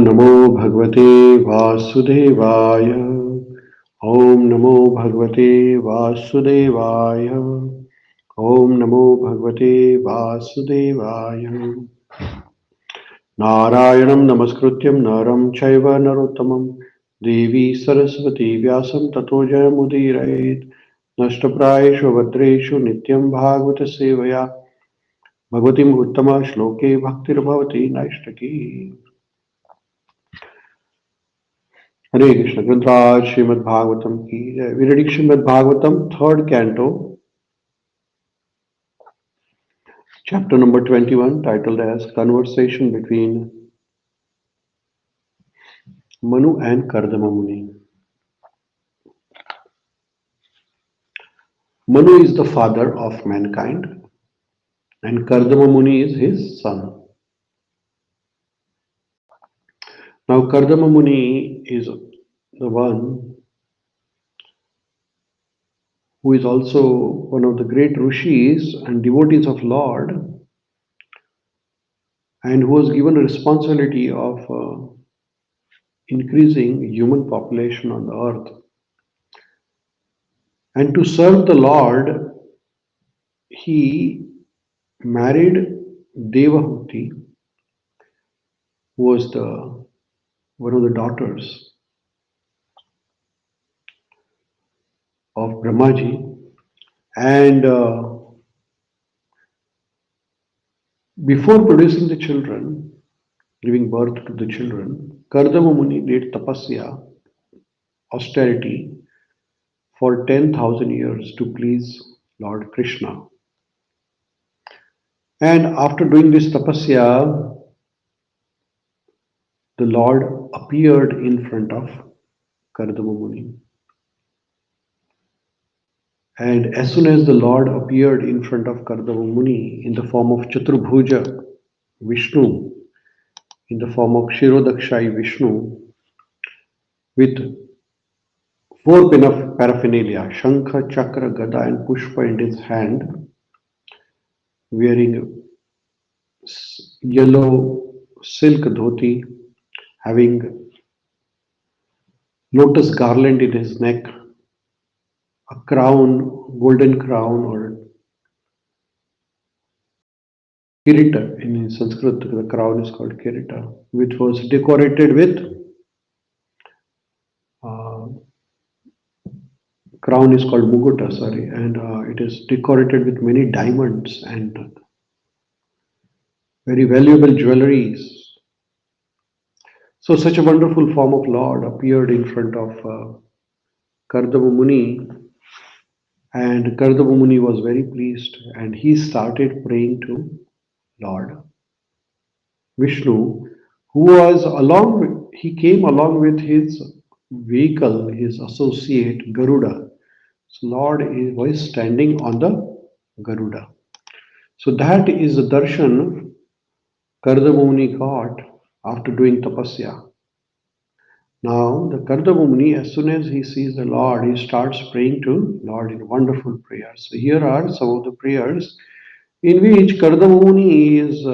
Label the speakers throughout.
Speaker 1: नमो भगवते वासुदेवाय। ओम नमो भगवते वासुदेवाय। ओम नमो भगवते वासुदेवाय। नारायणं नमस्कृत्यं नरं चैव नरोत्तमं देवी सरस्वती व्यासं ततो जयमुदीरयेत्। नष्टप्रायेषु भद्रेषु नित्यं भागवत सेवया भगवतीं उत्तम श्लोके भक्तिर्भवति नैष्टकी। हरे Krishna. Grantaraj Śrīmad-Bhāgavatam ki jai. We read Śrīmad-Bhāgavatam, third canto, chapter number 21, titled as Conversation between Manu and Kardama Muni. Manu is the father of mankind and Kardama Muni is his son. Now Kardama Muni is the one who is also one of the great rishis and devotees of Lord, and who was given a responsibility of increasing human population on the earth. And to serve the Lord, he married Devahuti, who was one of the daughters of Brahmaji. And before producing the children, giving birth to the children, Kardama Muni did tapasya, austerity, for 10,000 years to please Lord Krishna. And after doing this tapasya, the Lord appeared in front of Kardama Muni. And as soon as the Lord appeared in front of Kardama Muni in the form of Chaturbhuja Vishnu, in the form of Kshirodakshayi Vishnu, with 4 pin of paraphernalia, Shankha, Chakra, Gada and Pushpa in his hand, wearing yellow silk dhoti, having lotus garland in his neck, a crown, golden crown or kirita. In Sanskrit, the crown is called kirita, which was decorated with crown is called muguta, and it is decorated with many diamonds and very valuable jewelries. So such a wonderful form of Lord appeared in front of Kardama Muni, and Kardama Muni was very pleased, and he started praying to Lord Vishnu, he came along with his vehicle, his associate Garuda. So Lord was standing on the Garuda. So that is the darshan Kardama Muni got after doing tapasya. Now the Kardama Muni, as soon as he sees the Lord, he starts praying to Lord in wonderful prayers. So here are some of the prayers in which Kardama Muni is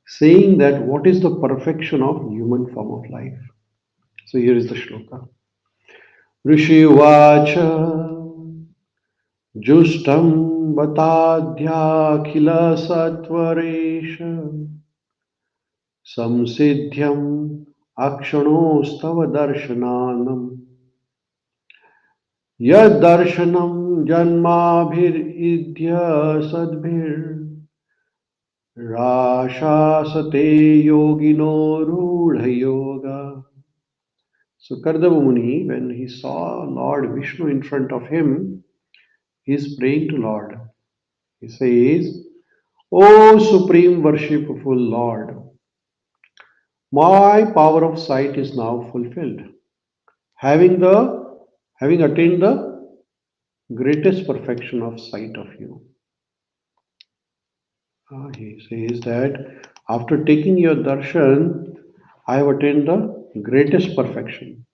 Speaker 1: saying that what is the perfection of human form of life. So here is the shloka. Rishi Vacha Justam Batadhyakhila Satvaresha Samsiddhyam Akshanostav Darshananam Yad Darshanam Janmabhir Idhya Sadbhir Rashasate Yogino Rudha Yoga. So Kardama Muni, when he saw Lord Vishnu in front of him, he is praying to Lord. He says, O Supreme Worshipful Lord, my power of sight is now fulfilled, having attained the greatest perfection of sight of you. He says that after taking your darshan, I have attained the greatest perfection.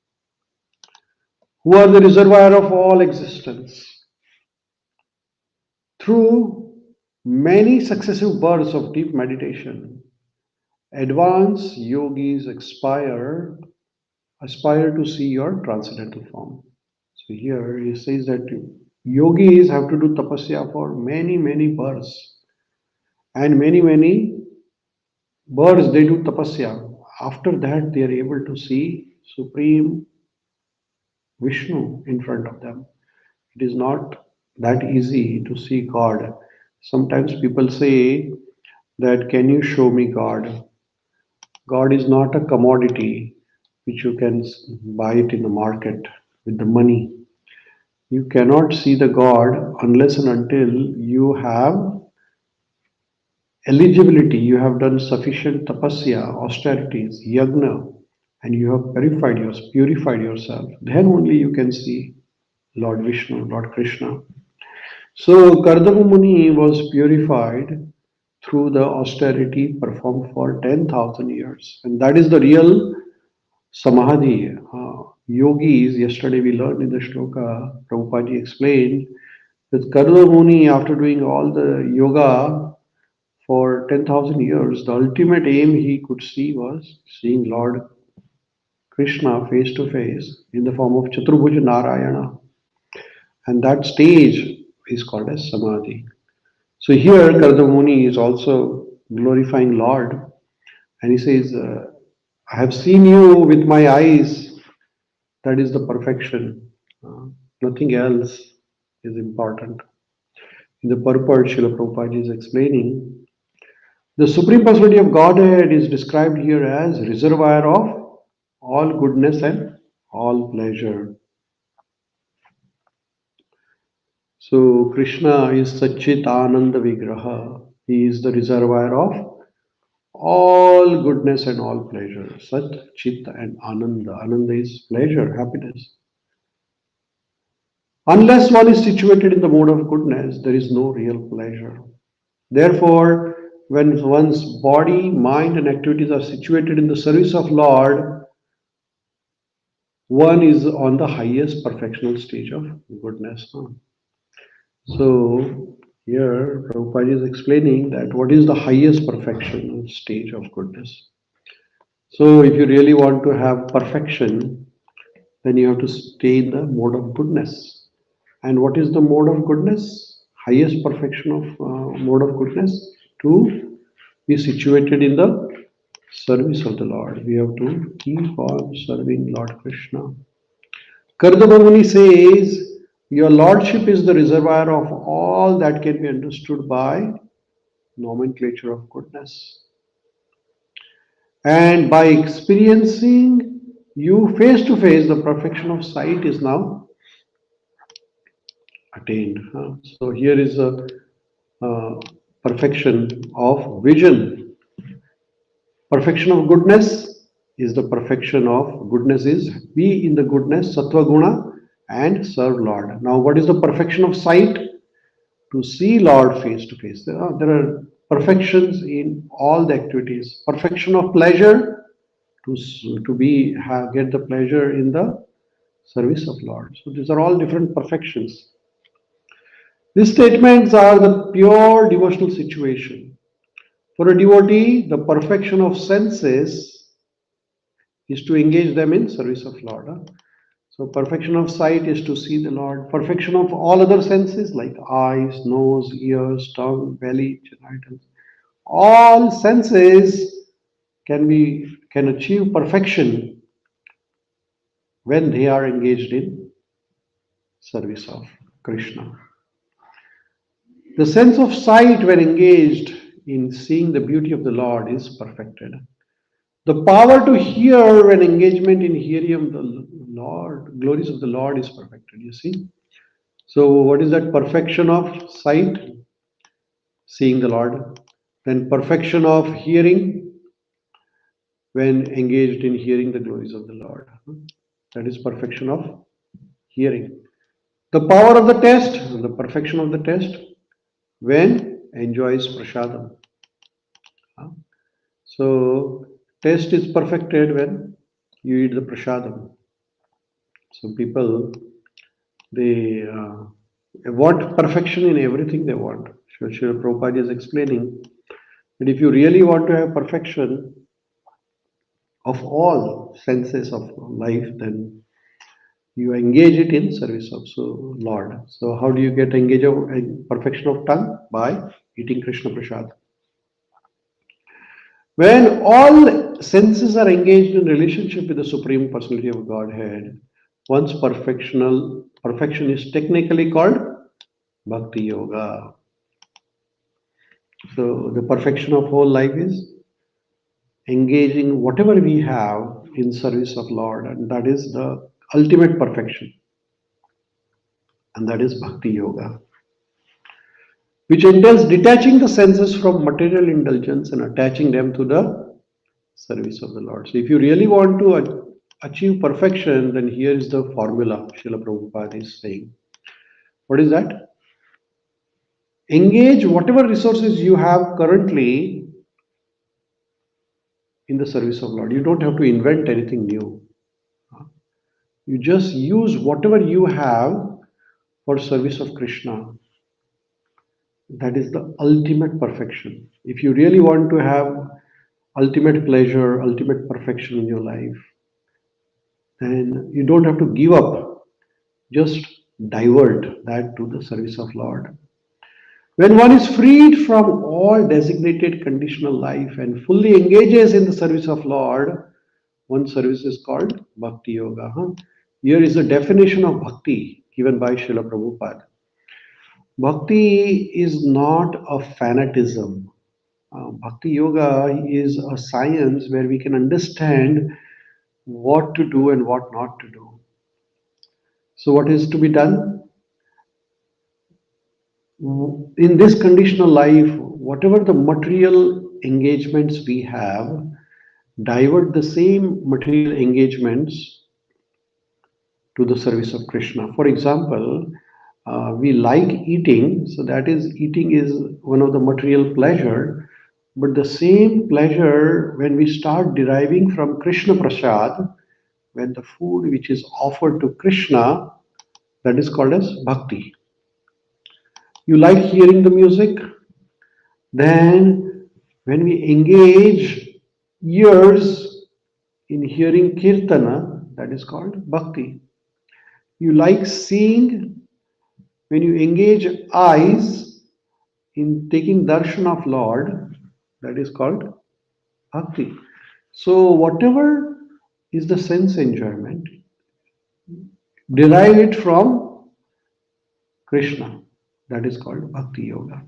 Speaker 1: Who are the reservoir of all existence? Through many successive births of deep meditation Advanced yogis aspire to see your transcendental form. So here he says that yogis have to do tapasya for many, many births. And many births they do tapasya. After that, they are able to see Supreme Vishnu in front of them. It is not that easy to see God. Sometimes people say that, can you show me God? God is not a commodity which you can buy it in the market with the money. You cannot see the God unless and until you have eligibility, you have done sufficient tapasya, austerities, yagna, and you have purified yourself. Then only you can see Lord Vishnu, Lord Krishna. So Kardama Muni was purified through the austerity performed for 10,000 years. And that is the real samadhi. Yogis, yesterday we learned in the shloka, Prabhupada explained that Kardama Muni, after doing all the yoga for 10,000 years, the ultimate aim he could see was seeing Lord Krishna face to face in the form of Chaturbhuja Narayana. And that stage is called as Samadhi. So here Kardama Muni is also glorifying Lord, and he says, I have seen you with my eyes. That is the perfection. Nothing else is important. In the purport, Srila Prabhupada is explaining, the Supreme Personality of Godhead is described here as reservoir of all goodness and all pleasure. So Krishna is Satchit Ananda Vigraha. He is the reservoir of all goodness and all pleasure. Sat, Chit and Ananda. Ananda is pleasure, happiness. Unless one is situated in the mode of goodness, there is no real pleasure. Therefore, when one's body, mind and activities are situated in the service of Lord, one is on the highest perfectional stage of goodness. So here Prabhupada is explaining that what is the highest perfection stage of goodness. So if you really want to have perfection, then you have to stay in the mode of goodness. And what is the mode of goodness? Highest perfection of mode of goodness? To be situated in the service of the Lord. We have to keep on serving Lord Krishna. Kardama Muni says, your Lordship is the reservoir of all that can be understood by nomenclature of goodness. And by experiencing you face to face, the perfection of sight is now attained. So here is a perfection of vision. Perfection of goodness is the perfection of goodness is be in the goodness, sattva guna, and serve Lord. Now, what is the perfection of sight? To see Lord face to face. There are perfections in all the activities. Perfection of pleasure, to get the pleasure in the service of Lord. So these are all different perfections. These statements are the pure devotional situation. For a devotee, the perfection of senses is to engage them in service of Lord. So perfection of sight is to see the Lord. Perfection of all other senses like eyes, nose, ears, tongue, belly, genitals. All senses can achieve perfection when they are engaged in service of Krishna. The sense of sight when engaged in seeing the beauty of the Lord is perfected. The power to hear when engagement in hearing of the Lord, glories of the Lord is perfected, you see. So what is that perfection of sight? Seeing the Lord. Then perfection of hearing when engaged in hearing the glories of the Lord. That is perfection of hearing. The power of the test, the perfection of the test, when enjoys prasadam. So taste is perfected when you eat the prasadam. So people, they want perfection in everything they want. Srila Prabhupada is explaining that if you really want to have perfection, of all senses of life, then you engage it in service of Lord. So how do you get engaged in perfection of tongue? By eating Krishna Prasad. When all senses are engaged in relationship with the Supreme Personality of Godhead, one's perfection is technically called Bhakti Yoga. So the perfection of whole life is engaging whatever we have in service of Lord, and that is the ultimate perfection, and that is Bhakti Yoga, which entails detaching the senses from material indulgence and attaching them to the service of the Lord. So if you really want to achieve perfection, then here is the formula Srila Prabhupada is saying. What is that? Engage whatever resources you have currently in the service of Lord. You don't have to invent anything new. You just use whatever you have for service of Krishna. That is the ultimate perfection. If you really want to have ultimate pleasure, ultimate perfection in your life, then you don't have to give up. Just divert that to the service of Lord. When one is freed from all designated conditional life and fully engages in the service of Lord, one service is called Bhakti Yoga. Here is the definition of Bhakti given by Srila Prabhupada. Bhakti is not a fanatism. Bhakti Yoga is a science where we can understand what to do and what not to do. So, what is to be done? In this conditional life, whatever the material engagements we have, divert the same material engagements to the service of Krishna. For example, we like eating, so that is, eating is one of the material pleasure, but the same pleasure when we start deriving from Krishna Prasad, when the food which is offered to Krishna, that is called as bhakti. You like hearing the music, then when we engage ears in hearing kirtana, that is called bhakti. You like seeing, when you engage eyes in taking darshan of Lord, that is called bhakti. So whatever is the sense enjoyment, derive it from Krishna. That is called Bhakti Yoga.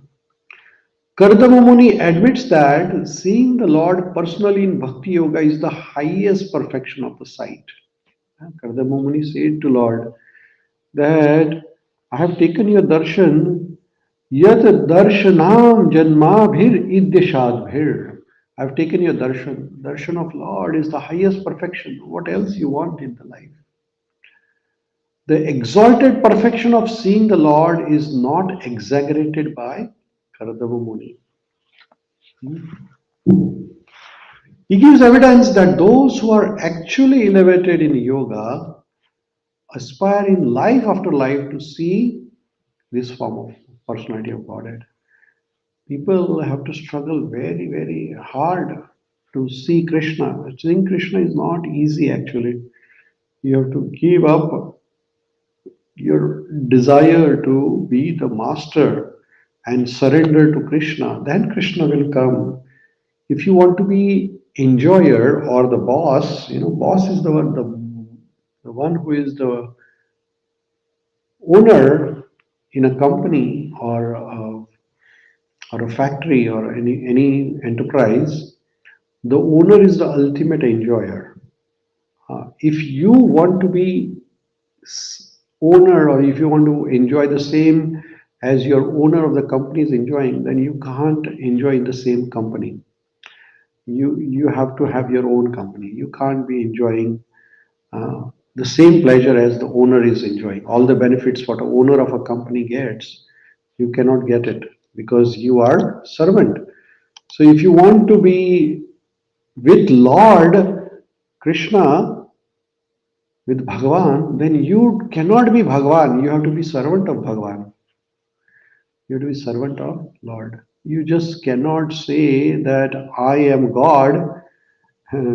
Speaker 1: Kardama Muni admits that seeing the Lord personally in Bhakti Yoga is the highest perfection of the sight. Kardama Muni said to Lord that I have taken your darshan, yat darshanam janmabhir idyashadbhir. I have taken your darshan. Darshan of Lord is the highest perfection. What else you want in the life? The exalted perfection of seeing the Lord is not exaggerated by Kardama Muni. He gives evidence that those who are actually elevated in yoga aspire in life after life to see this form of personality of Godhead. People have to struggle very, very hard to see Krishna. Seeing Krishna is not easy actually. You have to give up your desire to be the master and surrender to Krishna. Then Krishna will come. If you want to be enjoyer or the boss, boss is the one who is the owner in a company or a factory or any enterprise. The owner is the ultimate enjoyer. If you want to be owner, or if you want to enjoy the same as your owner of the company is enjoying, then you can't enjoy in the same company. You have to have your own company. You can't be enjoying the same pleasure as the owner is enjoying. All the benefits what a owner of a company gets, you cannot get it because you are servant. So if you want to be with Lord Krishna, with Bhagavan, then you cannot be Bhagavan. You have to be servant of Bhagavan. You have to be servant of Lord. You just cannot say that I am God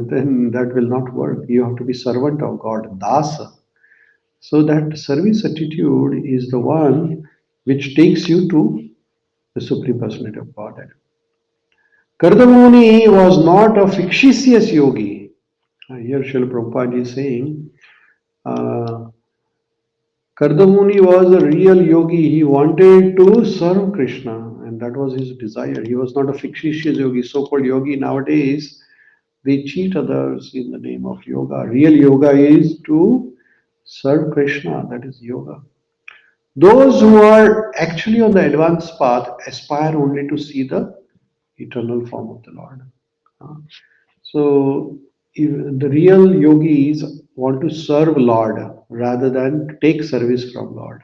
Speaker 1: then that will not work. You have to be servant of God, dasa. So that service attitude is the one which takes you to the Supreme Personality of Godhead. Kardama was not a fictitious yogi. Here Srila Prabhupada is saying, uh, Kardamuni was a real yogi. He wanted to serve Krishna, and that was his desire. He was not a fictitious yogi, so called yogi. Nowadays, they cheat others in the name of yoga. Real yoga is to serve Krishna, that is yoga. Those who are actually on the advanced path aspire only to see the eternal form of the Lord. Uh, So if the real yogis want to serve Lord rather than take service from Lord.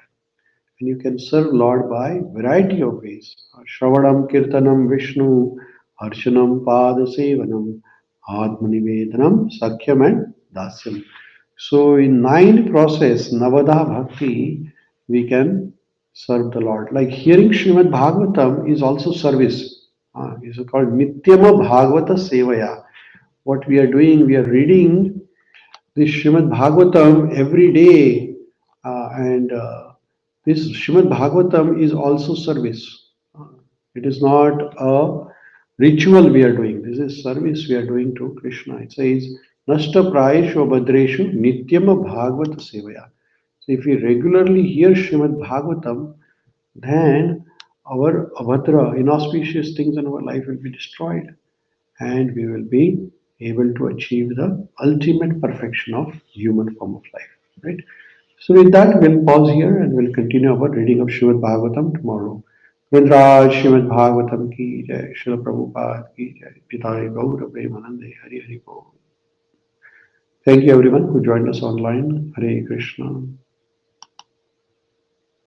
Speaker 1: And you can serve Lord by variety of ways. Shravanam, Kirtanam, Vishnu, Harshanam, Pada Sevanam, Atmanivedanam, Sakhyam and Dasyam. So in 9 process, Navada Bhakti, we can serve the Lord. Like hearing Śrīmad-Bhāgavatam is also service. It's called Nityama Bhagavata Sevaya. What we are doing, we are reading this Śrīmad-Bhāgavatam every day, and this Śrīmad-Bhāgavatam is also service. It is not a ritual we are doing. This is service we are doing to Krishna. It says, Nashta Prayeshu Abhadreshu Nityama Bhagavata Sevaya. So if we regularly hear Śrīmad-Bhāgavatam, then our abhadra, inauspicious things in our life will be destroyed and we will be able to achieve the ultimate perfection of human form of life. Right? So with that, we'll pause here and we'll continue our reading of Śrīmad Bhagavatam tomorrow. Vindraj Śrīmad Bhagavatam ki jai, Srila Prabhupada ki jai, Pitare Gaura Premanande, Hari Hari Bol. Thank you everyone who joined us online. Hare Krishna.